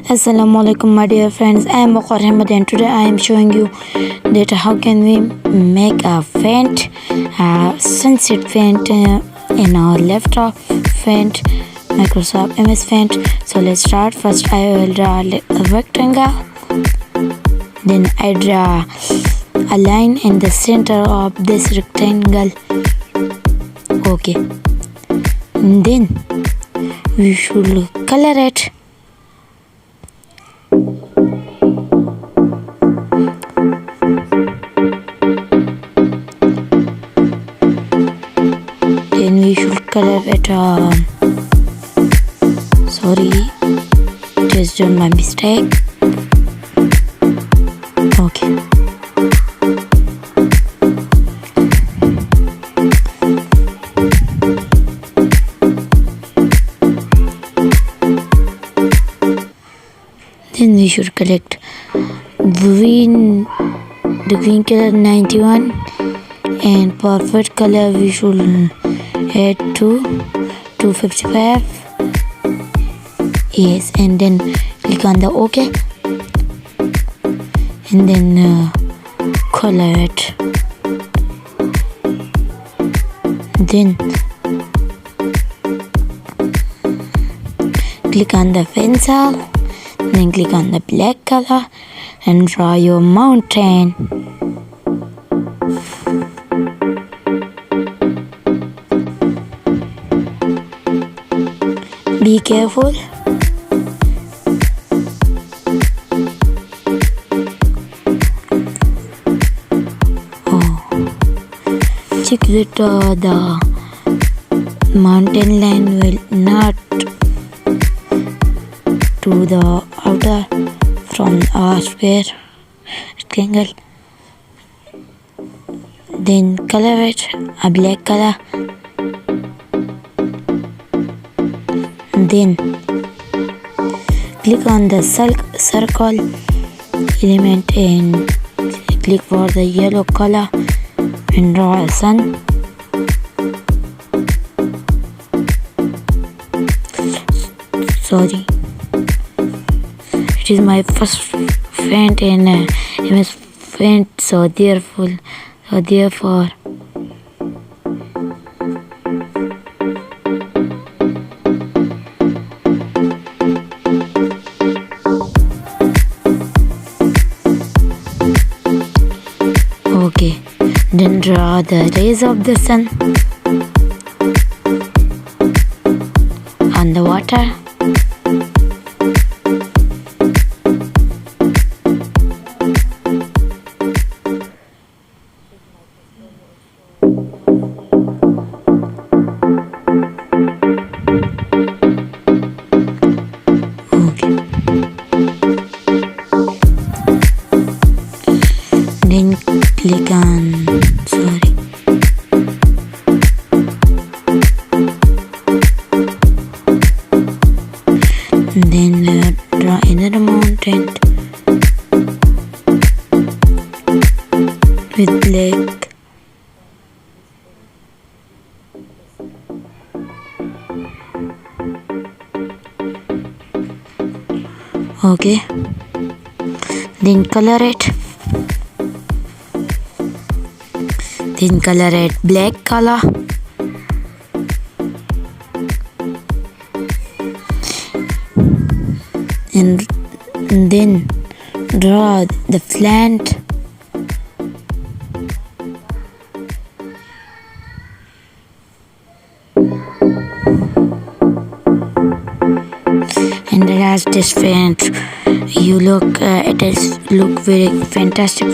Assalamualaikum my dear friends, I am Waqar Ahmed and today I am showing you that how can we make a font, a sunset font in our laptop font, Microsoft MS font. So let's start. First I will draw a rectangle, then I draw a line in the center of this rectangle. Okay, and then we should color it. Then we should color it. Sorry, just done my mistake. Okay. Then we should collect green, the green color 91, and perfect color we should add to 255. Yes, and then click on the OK, and then color it. Then click on the pencil. Then click on the black color and draw your mountain. Be careful. Check that the mountain line will not to the outer from our square rectangle. Then color it a black color. Then click on the circle element and click for the yellow color and draw a sun. Sorry, it is my first font in MS Paint, so therefore okay, then draw the rays of the sun on the water. Then click on then draw another mountain with black. Okay, then color it. Then color it black color. And then draw the plant. And the last is font. You look, it is look very fantastic.